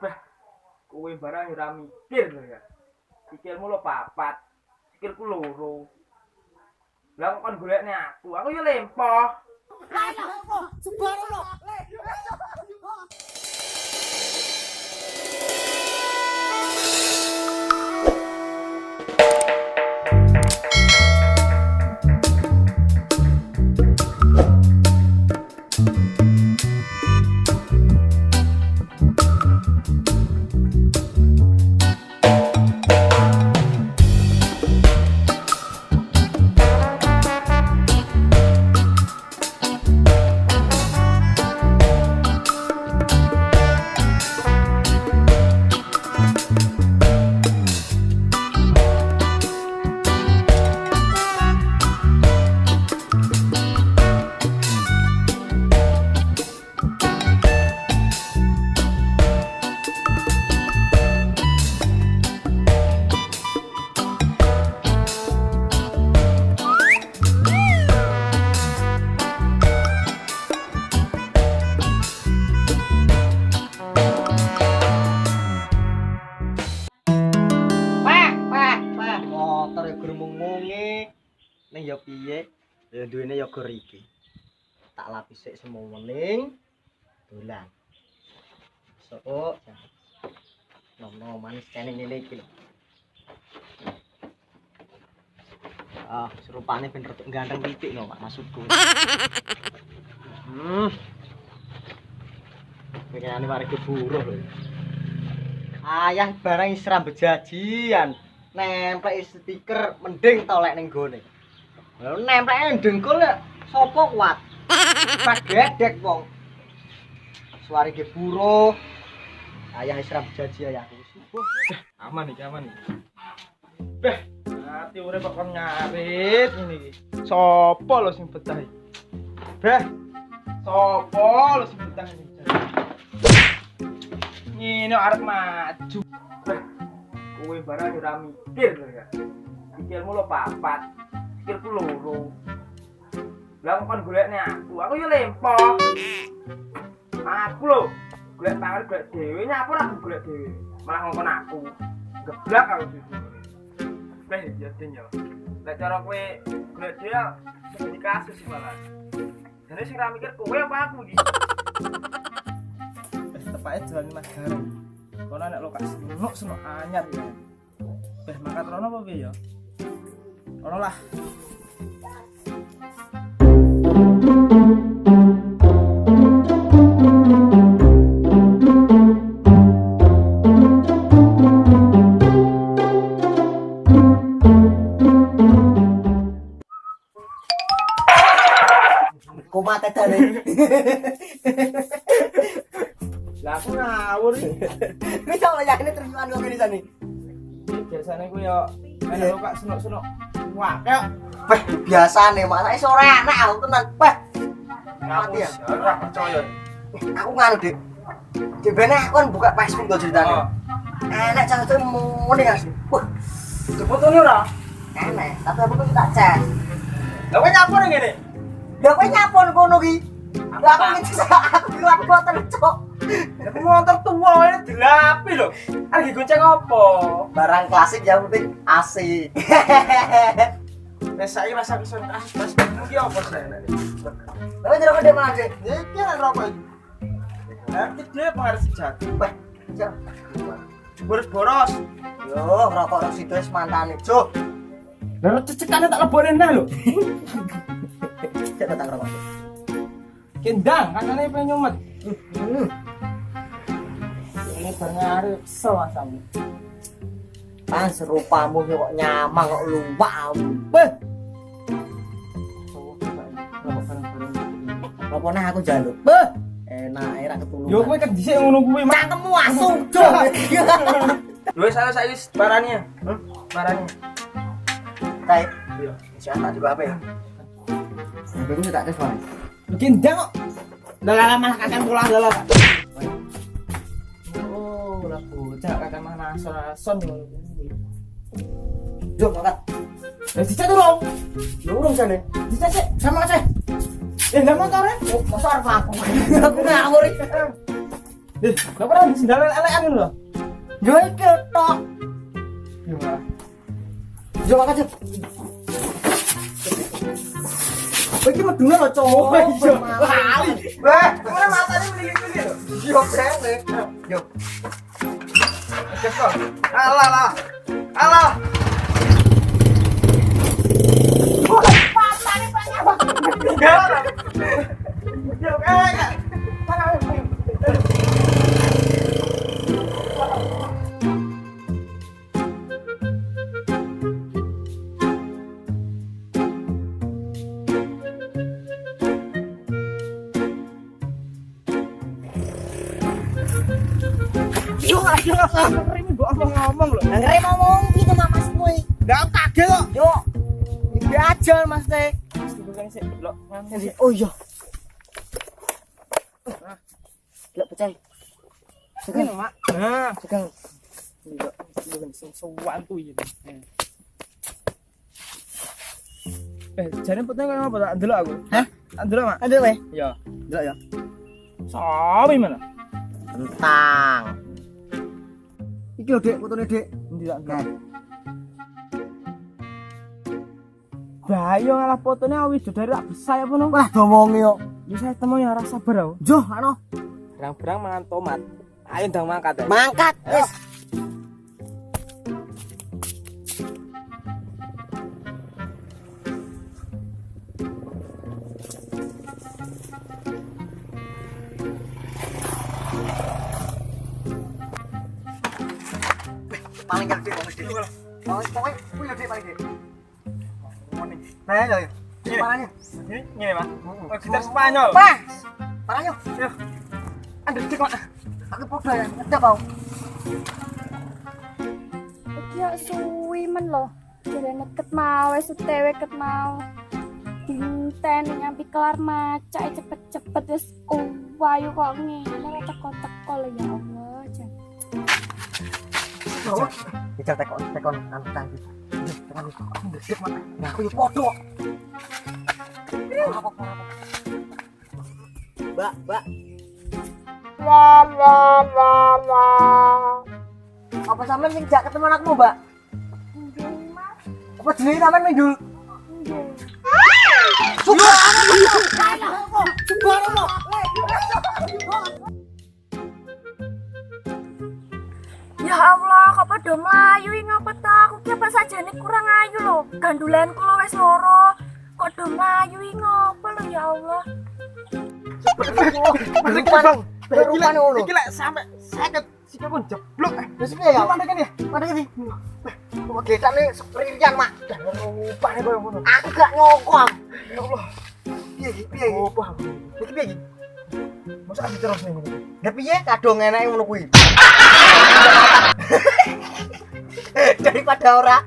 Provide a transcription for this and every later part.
Bah, kowe barang ora mikir lho ya. Pikirmu lo papat, pikirku loro. Lah kok kon golekne aku ya lempoh. Subhanallah. Motor ya gremung-munge ning ya piye ya duwene ya gor iki tak lapis sik semowening dolan so nom-nom manis kene ngene iki lho serupane ben rada ganteng titik lho Pak maksudku pikiranane warga buruh lho ayah barang isra bejajian nempel stiker mending tolek ning gone. Lha nempelke dengkul ya sapa kuat? Pas gedek wong. Suare ge buruh. Ayah wis ra bejaji ayahku. Aman iki. Beh, ati urip kok kon ngarit ngene iki. Sopo lho sing betah iki? Beh, sopo lho sing betah iki? Ngene arep maju. Beh, kowe barang ora mikir lho ya. Pikirmu lo papat, pikirku loro. Lah kok kon golekne aku ya lempoh. Aku lho, golek tangan golek dhewe nyapa ora golek dhewe. Malah ngomong aku. Geblak aku sih. Beh, ya den ya. Lah cara kowe golek dhewe di kasus malah. Jane sing ra mikir kowe apa aku iki? Wis tepake jalan Mas Gareng. Kono nek lo kasih senuk anyar ya. Beh mangkat rono apa piye ya? Rono lah. Kok mate tane. Lah aku ngawur iki. Wis ora yakine terus kok ngene sane. Biasane ku yo ana lo kak senuk-senuk. Wah, kok Wah, biasane masake sore anak aku tenan. Wah, mati ya. Ora percaya. aku nganu, Dik. Dibene aku kan buka Facebook to ceritane. Enak cah-cah muni asli. Wah, Dipotone ora? enak. Tapi aku tuh tak cek. Lah kowe nyapur ngene. Lah kowe nyapon kono ki. Lah aku ngecek aku kira aku boten cok. Tapi motor tua ini dilapi lho. Arep gonceng apa? Barang klasik yang penting AC. Wes saiki rasa kesun kasus Mas iki apa sih? Tapi jero gede mana, Dik? Iki kan rokok iki. Lah iki dhewe pengaruh sejati. Wah, cok. Boros-boros. Yo, rokok situ wis mantane, Cuk. Lah cecekane tak lebone nah lho. Cek tak rokok. Kendang kanane pengen nyumet. Ini pengaruh sawasamu. Kan serupamu kok nyamang kok luwak. Beh, apa nih aku jaluk? Beh, enak era ketulungan. Yo kowe kan dhisik ngono kuwi. Cangkemmu asu, Cuk. Lho saya wis barane. Barane. Kae, Iya. siapa di HP? HP ku tak tes wae. Kendang kok. Lah malah kakek pulang lho. Oh, lah bocah kakek mana son ngono. Jom angkat. Dicat dong. Lurung sana. Dicat sih sama sih. Lah motornya? Masa arep aku. Aku ngawur iki. Gak pernah di sendal elek-elekan lho. Yo iki tok. Yo. Yo makanya. Iki medune lho, Cok. Oh iya. Lali. Wah, mana matane melilit-lilit lho. Yo brene. Yo. Kesel. Alah lah. Alah. Matane banyak. Yo, ngomong lho. Ngeri ngomong gitu Mas kuwi. Enggak kaget kok. Yo. Iki aja Mas Teh. Oh iya. Lek pecah. Segini, Mak. Nah, Segang. bukan sesuatu ini. Jane peteng kan apa tak ndelok aku? Hah? Ndelok, Mak? Ada weh. Iya. Delok ya. Sawi mana? Tentang. Iki lho, Dik, fotone, Dik. Endi tak Nah. Bayo ngalah fotonya awis dari tak bisa ya penuh. Wah, domongi yo. Ya saya temu yang rasa sabar aku. Jo, ano? Berang-berang mangan tomat. Ayo ndang mangkat ya. Mangkat, wis. Paling gak Dik, mesti. Pokoknya kuwi lho, Dik, paling Dik. Nah, ya. Ini. Parahnya. Ini Mas. Oh, gitar Spanyol. Pas. Parahnya. Yo. Andek dik, Mak. Aku podo ya, ngedap kau. Ya suwi men loh. Jarene ket mau wis tewe ket mau. Dinten nyampi kelar maca cepet-cepet wis wayu kok ngene teko-teko lho ya Allah. Jan. Oh, bicara tekon anu tangki. Tekan aku ndek mak. Nah, aku yo podo. Mbak. Apa sampean sing jak ketemu anakmu, Mbak? Nggih, Mas. Apa jenenge sampean Mindul? Nggih. Subhanallah. Ya Allah, kok padha mlayu iki ngapa ta? Aku ki apa sajane kurang ayu lho. Gandulanku lho wis loro. Kok do mlayu iki ngapa lho ya Allah. Berupane ngono. Iki lek sampe 50 sikil pun jeblok. Wis piye ya? Mana kan ya? Mana iki? Kok getane spririan, Mak. Rupane koyo ngono. Aku gak nyongko. Ya Allah. Piye iki? Oh, paham. Iki piye iki? Masa diterus nih ngono. Ya piye kadung enake ngono kuwi? Daripada ora.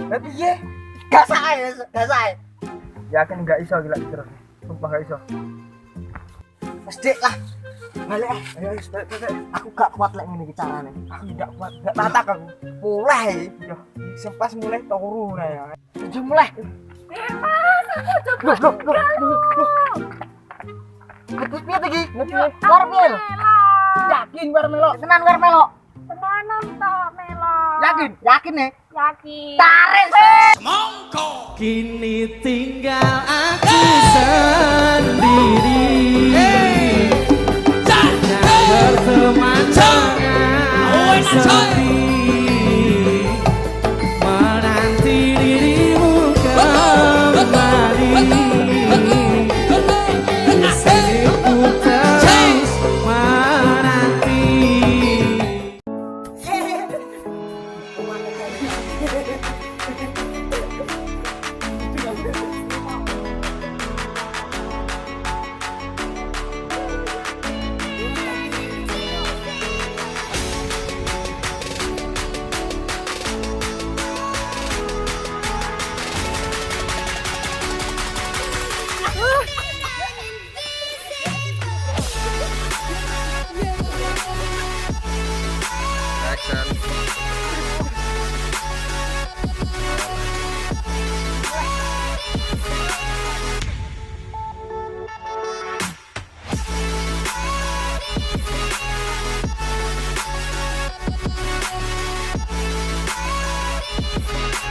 Lah piye? Gak sae. Yakin enggak iso gila terus. Sumpah enggak iso. Wes Dik lah. Balik ah. Ayo wis balik. Aku gak kuat lek ngene iki carane. Aku enggak kuat, enggak tatak aku. Mulai. Yo, sempas mulai turu nah ya. Udah mulai. Mas, aku coba. Ngetut piye iki? Ngetut. War piye lho? Yakin bar melo. Tenan war melo. Tenanan tok Melo. Yakin? Yakin nih? Yakin. Tarik. Kini tinggal aku sendiri. Jangan berteman.